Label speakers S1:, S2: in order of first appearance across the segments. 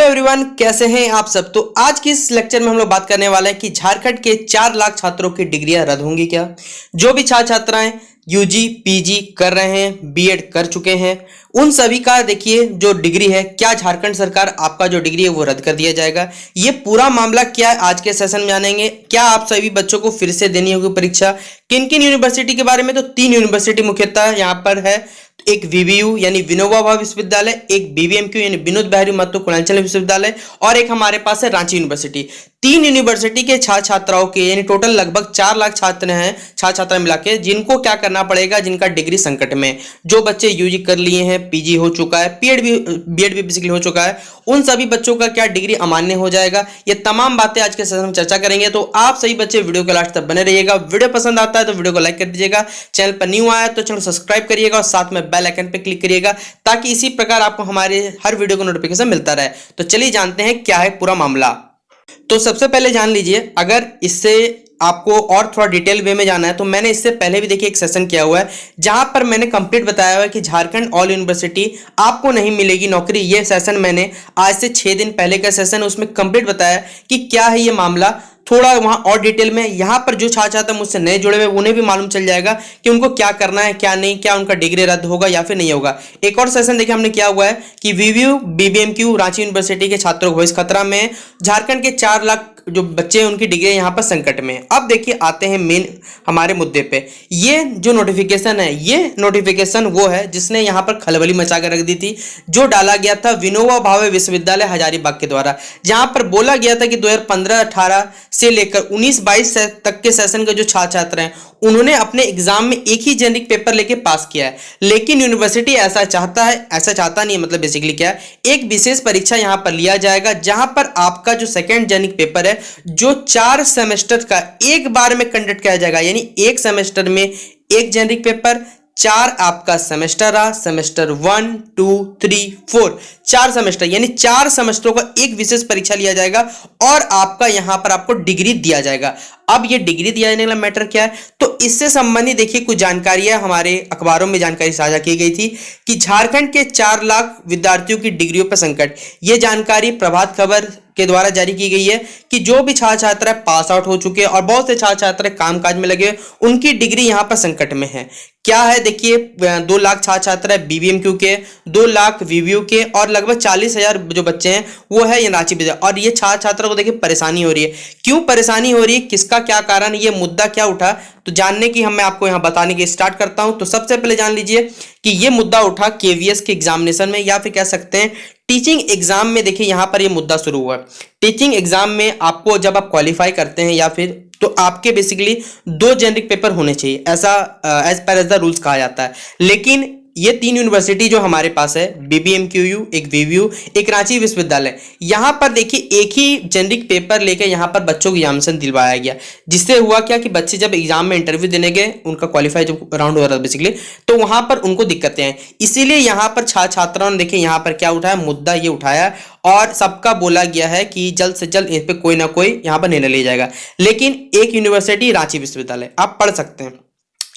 S1: Everyone, कैसे हैं आप सब। तो आज की इस लेक्चर में हम लोग बात करने वाले हैं कि झारखंड के 4 लाख छात्रों की डिग्रियां रद्द होंगी क्या। जो भी छात्र छात्राएं यूजी पीजी कर रहे हैं, बीएड कर चुके हैं, उन सभी का देखिए जो डिग्री है, क्या झारखंड सरकार आपका जो डिग्री है वो रद्द कर दिया जाएगा। ये पूरा मामला क्या है आज के सेशन में जानेंगे। क्या आप सभी बच्चों को फिर से देनी होगी परीक्षा, किन किन यूनिवर्सिटी के बारे में। तो 3 यूनिवर्सिटी मुख्यतः यहाँ पर है। एक वीवीयू यानी विनोबा भावे विश्वविद्यालय, एक बीबीएमक्यू यानी विनोद बिहारी महतो पूर्वांचल विश्वविद्यालय, और एक हमारे पास है रांची यूनिवर्सिटी। 3 यूनिवर्सिटी के छात्र छात्राओं के यानी टोटल लगभग 4 लाख छात्र हैं, छात्र छात्रा मिला के, जिनको क्या करना पड़ेगा, जिनका डिग्री संकट में। जो बच्चे यूजी कर लिए हैं, पीजी हो चुका है, बीएड भी बेसिकली हो चुका है, उन सभी बच्चों का क्या डिग्री अमान्य हो जाएगा। ये तमाम बातें आज के सेशन में चर्चा करेंगे। तो आप सभी बच्चे वीडियो के लास्ट तक बने रहिएगा। वीडियो पसंद आता है तो वीडियो को लाइक कर दीजिएगा, चैनल पर न्यू आया तो चैनल सब्सक्राइब करिएगा और साथ में बेल आइकन पे क्लिक करिएगा ताकि इसी प्रकार आपको हमारे हर वीडियो का नोटिफिकेशन मिलता रहे। तो चलिए जानते हैं क्या है पूरा मामला। तो सबसे पहले जान लीजिए, अगर इससे आपको और थोड़ा डिटेल वे में जाना है तो मैंने इससे पहले भी देखिए एक सेशन किया हुआ है जहां पर मैंने कंप्लीट बताया हुआ है कि झारखंड ऑल यूनिवर्सिटी आपको नहीं मिलेगी नौकरी। ये सेशन मैंने आज से 6 दिन पहले का सेशन, उसमें कंप्लीट बताया कि क्या है ये मामला, थोड़ा वहां और डिटेल में। यहां पर जो छात्र छात्र मुझसे नए जुड़े हुए उन्हें भी मालूम चल जाएगा कि उनको क्या करना है, क्या नहीं, क्या उनका डिग्री रद्द होगा या फिर नहीं होगा। एक और सेशन देखिए हमने किया हुआ है कि वीवीयू बीबीएमक्यू रांची यूनिवर्सिटी के छात्रों को भविष्य खतरा में, झारखंड के 4 लाख जो बच्चे हैं उनकी डिग्री यहां पर संकट में। अब देखिए आते हैं मेन हमारे मुद्दे पे। ये जो नोटिफिकेशन है, ये नोटिफिकेशन वो है जिसने यहां पर खलबली मचा कर रख दी थी, जो डाला गया था विनोबा भावे विश्वविद्यालय हजारीबाग के द्वारा, जहां पर बोला गया था कि 2015-18 से लेकर 19-22 तक के सेशन के जो छात्र छात्र हैं उन्होंने अपने एग्जाम में एक ही जेनरिक पेपर लेके पास किया है। लेकिन यूनिवर्सिटी ऐसा चाहता नहीं है। मतलब बेसिकली क्या है, एक विशेष परीक्षा यहां पर लिया जाएगा जहां पर आपका जो सेकंड जेनरिक पेपर है, जो 4 सेमेस्टर का एक बार में कंडक्ट किया जाएगा, यानी एक सेमेस्टर में एक जेनरिक पेपर, 4 आपका सेमेस्टर रहा, सेमेस्टर 1, 2, 3, 4, 4 सेमेस्टर, यानी 4 सेमेस्टरों का एक विशेष परीक्षा लिया जाएगा और आपका यहां पर आपको डिग्री दिया जाएगा। अब ये डिग्री दिया जाने वाला मैटर क्या है, तो इससे संबंधित देखिए कुछ जानकारियां हमारे अखबारों में जानकारी साझा की गई थी कि झारखंड के 4 लाख विद्यार्थियों की डिग्रियों पर संकट। ये जानकारी प्रभात खबर के द्वारा जारी की गई है कि जो भी छात्र छात्रा पास आउट हो चुके हैं और बहुत से छात्र छात्रा कामकाज में लगे, उनकी डिग्री यहां पर संकट में है। क्या है देखिए, 2 लाख छात्र छात्रा बीबीएमक्यू के, 2 लाख वीवीयू के और लगभग 40,000 जो बच्चे हैं वो है ये रांची विद्यालय। और ये छात्र छात्रा को देखिए परेशानी हो रही है। क्यों परेशानी हो रही है, किसका क्या कारण, ये मुद्दा क्या उठा, तो जानने की मैं आपको यहां बताने की स्टार्ट करता हूं। तो सबसे पहले जान लीजिए कि ये मुद्दा उठा केवीएस के एग्जामिनेशन में, या फिर कह सकते हैं टीचिंग एग्जाम में। देखिए यहां पर ये मुद्दा शुरू हुआ। टीचिंग एग्जाम में आपको जब आप क्वालिफाई करते हैं या फिर, तो आपके बेसिकली 2 जेनरिक पेपर होने चाहिए, ऐसा as per as the rules कहा जाता है। लेकिन ये 3 यूनिवर्सिटी जो हमारे पास है, बीबीएमक्यू, एक वीवीयू, एक रांची विश्वविद्यालय, यहां पर देखिए एक ही जेनरिक पेपर लेके यहां पर बच्चों को एग्जामिनेशन दिलवाया गया। जिससे हुआ क्या कि बच्चे जब एग्जाम में इंटरव्यू देने गए, उनका क्वालिफाई जब राउंड हो रहा था बेसिकली, तो वहां पर उनको दिक्कतें हैं। इसीलिए यहां पर छात्र छात्राओं ने देखिए यहां पर क्या उठाया, मुद्दा ये उठाया और सबका बोला गया है कि जल्द से जल्द इस पर कोई ना कोई यहां पर निर्णय लिया जाएगा। लेकिन एक यूनिवर्सिटी रांची विश्वविद्यालय, आप पढ़ सकते हैं,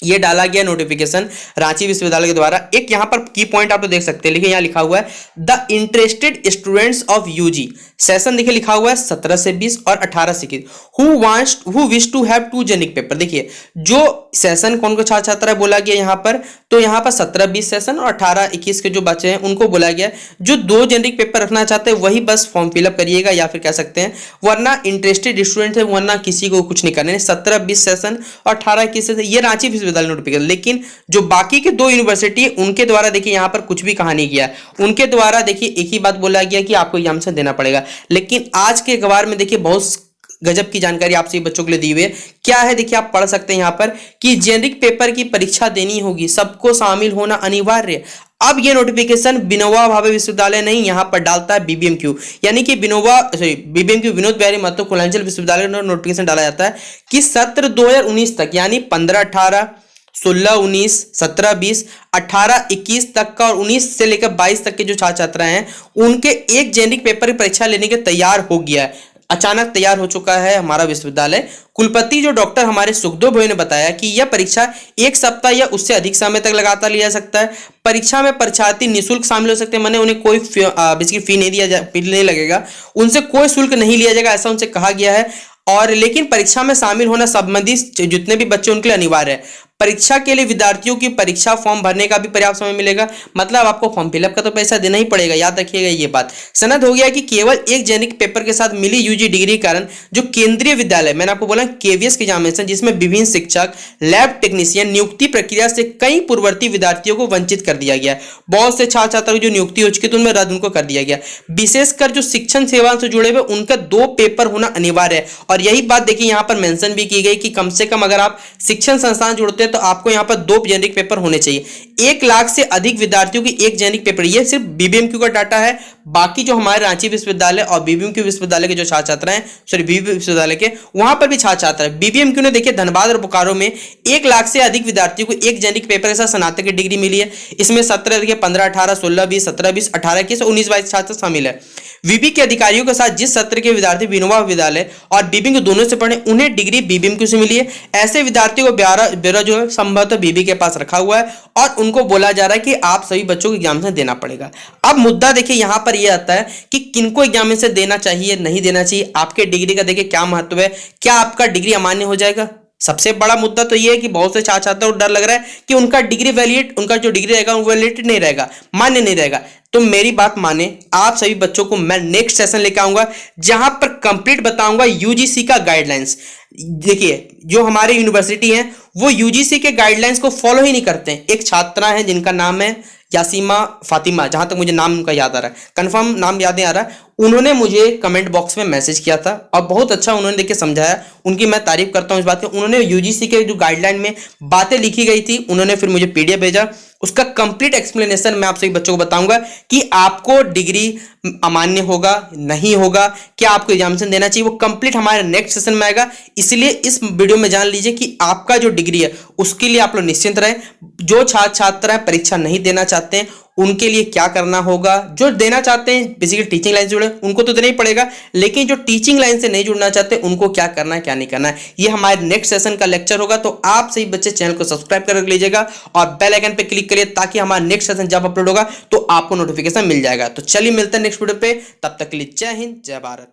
S1: ये डाला गया नोटिफिकेशन रांची विश्वविद्यालय के द्वारा। एक यहां पर की पॉइंट आप तो देख सकते हैं, लिखिए यहां लिखा हुआ है the interested students of UG session, देखिए लिखा हुआ है 17 से 20 और 18 से 21 who wish to have 2 generic paper. देखिए जो सेशन कौन को छात्र छात्रा बोला गया यहां पर, तो यहां पर 17-20 सेशन और 18-21 के जो बच्चे हैं उनको बोला गया जो 2 जेनरिक पेपर रखना चाहते हैं वही बस फॉर्म फिलअप करिएगा, या फिर कह सकते हैं वरना इंटरेस्टेड स्टूडेंट है, वरना किसी को कुछ नहीं करना है। 17-20 सेशन और 18-21 सेशन, ये रांची विश्वविद्यालय नोटिफिकेशन। लेकिन जो बाकी के 2 यूनिवर्सिटी उनके द्वारा देखिए यहां पर कुछ भी कहा नहीं गया। उनके द्वारा देखिए एक ही बात बोला गया कि आपको एग्जामिनेशन देना पड़ेगा। लेकिन आज के अखबार में देखिए बहुत गजब की जानकारी आप सभी बच्चों के लिए दी हुई है। क्या है देखिए, आप पढ़ सकते हैं यहां पर कि जेनरिक पेपर की परीक्षा देनी होगी, सबको शामिल होना अनिवार्य। अब ये नोटिफिकेशन विनोबा भावे विश्वविद्यालय नहीं, यहां पर डालता है बीबीएमक्यू, यानी कि बीबीएमक्यू विनोद बिहारी महतो पूर्वांचल विश्वविद्यालय में नोटिफिकेशन डाला जाता है कि सत्र 2019 तक, यानी 15-18, 16-19, 17-20, 18-21 तक का और 19 से लेकर 22 तक के जो छात्र छात्रा हैं उनके एक जेनरिक पेपर की परीक्षा लेने के तैयार हो गया है। अचानक तैयार हो चुका है हमारा विश्वविद्यालय। कुलपति जो डॉक्टर हमारे सुखदेव भोई ने बताया कि यह परीक्षा एक सप्ताह या उससे अधिक समय तक लगातार लिया जा सकता है। परीक्षा में परीक्षार्थी निःशुल्क शामिल हो सकते हैं, माने उन्हें कोई बेसिकली फी नहीं लगेगा, उनसे कोई शुल्क नहीं लिया जाएगा, ऐसा उनसे कहा गया है। और लेकिन परीक्षा में शामिल होना संबंधित जितने भी बच्चे उनके लिए अनिवार्य है। परीक्षा के लिए विद्यार्थियों की परीक्षा फॉर्म भरने का भी पर्याप्त समय मिलेगा, मतलब आपको फॉर्म फिलअप का तो पैसा देना ही पड़ेगा, याद रखिएगा ये बात। सनद हो गया कि केवल एक जेनिक पेपर के साथ मिली यूजी डिग्री के कारण जो केंद्रीय विद्यालय, मैंने आपको बोला केवीएस की एग्जामिनेशन, जिसमें विभिन्न शिक्षक, लैब टेक्नीशियन नियुक्ति प्रक्रिया से कई पूर्ववर्ती विद्यार्थियों को वंचित कर दिया गया। बहुत से छात्र छात्रों की जो नियुक्ति हो चुकी थी उनमें रद्द उनको कर दिया गया। विशेषकर जो शिक्षण सेवा से जुड़े हुए उनका 2 पेपर होना अनिवार्य है। और यही बात देखिए यहाँ पर मेंशन भी की गई कि कम से कम अगर आप शिक्षण संस्थान जुड़ते हैं तो आपको यहाँ पर 2 जेनिक पेपर होने चाहिए। 1 लाख से अधिक विद्यार्थियों की एक जेनिक पेपर, ये सिर्फ बीबीएमक्यू का डाटा है। बाकी जो हमारे रांची विश्वविद्यालय और बीबीएमक्यू विश्वविद्यालय के जो छात्र छात्र हैं, सॉरी बीबी विश्वविद्यालय के, वहां पर भी छात्र छात्र है। बीबीएमक्यू ने देखिए धनबाद और बोकारो में 1 लाख से अधिक विद्यार्थियों को एक जेनिक पेपर के साथ स्नातक की डिग्री मिली है। इसमें 17 देखिए 15 18 16 20 17 20 18 21 19 22 छात्र शामिल है। विबी के अधिकारियों के साथ जिस सत्र के विद्यार्थी विनोबा विद्यालय और बीबीएमक्यू दोनों से पढ़े उन्हें डिग्री बीबीएमक्यू से मिली है। ऐसे विद्यार्थियों को ब्यौरा जो है संभवतः बीबी के पास रखा हुआ है और उनको बोला जा रहा है कि आप सभी बच्चों को एग्जामिनेशन देना पड़ेगा। अब मुद्दा देखिए यहां पर यह आता है कि किनको एग्जामिनेशन देना चाहिए, नहीं देना चाहिए, आपके डिग्री का देखिए क्या महत्व है, क्या आपका डिग्री अमान्य हो जाएगा। सबसे बड़ा मुद्दा तो यह है कि बहुत से छात्र छात्रों को डर लग रहा है कि उनका डिग्री वैलिड, उनका जो डिग्री रहेगा वो वैलिड नहीं रहेगा, मान्य नहीं रहेगा। तो मेरी बात माने, आप सभी बच्चों को मैं नेक्स्ट सेशन लेकर आऊंगा जहां पर कंप्लीट बताऊंगा यूजीसी का गाइडलाइंस। देखिए जो हमारे यूनिवर्सिटी हैं वो यूजीसी के गाइडलाइंस को फॉलो ही नहीं करते हैं। एक छात्रा है जिनका नाम है यासीमा फातिमा, जहां तक मुझे नाम उनका याद आ रहा है, कंफर्म नाम याद नहीं आ रहा, उन्होंने मुझे कमेंट बॉक्स में मैसेज किया था और बहुत अच्छा उन्होंने देखिए समझाया, उनकी मैं तारीफ करता हूं इस बात की। उन्होंने यूजीसी के जो गाइडलाइन में बातें लिखी गई थी उन्होंने फिर मुझे पीडीएफ भेजा, उसका कंप्लीट एक्सप्लेनेशन मैं आप सभी बच्चों को बताऊंगा कि आपको डिग्री अमान्य होगा नहीं होगा, क्या आपको एग्जामिनेशन देना चाहिए, वो कंप्लीट हमारे नेक्स्ट सेशन में आएगा। इसलिए इस वीडियो में जान लीजिए कि आपका जो डिग्री है उसके लिए आप लोग निश्चिंत रहें। जो छात्र छात्रा परीक्षा नहीं देना चाहते हैं उनके लिए क्या करना होगा, जो देना चाहते हैं बेसिकली टीचिंग लाइन से जुड़े उनको तो देना ही पड़ेगा, लेकिन जो टीचिंग लाइन से नहीं जुड़ना चाहते उनको क्या करना है क्या नहीं करना है, ये हमारे नेक्स्ट सेशन का लेक्चर होगा। तो आप सही बच्चे चैनल को सब्सक्राइब कर लीजिएगा और बेल आइकन पे क्लिक करिए ताकि हमारा नेक्स्ट सेशन जब अपलोड होगा तो आपको नोटिफिकेशन मिल जाएगा। तो चलिए मिलते हैं नेक्स्ट वीडियो पे, तब तक के लिए जय हिंद जय भारत।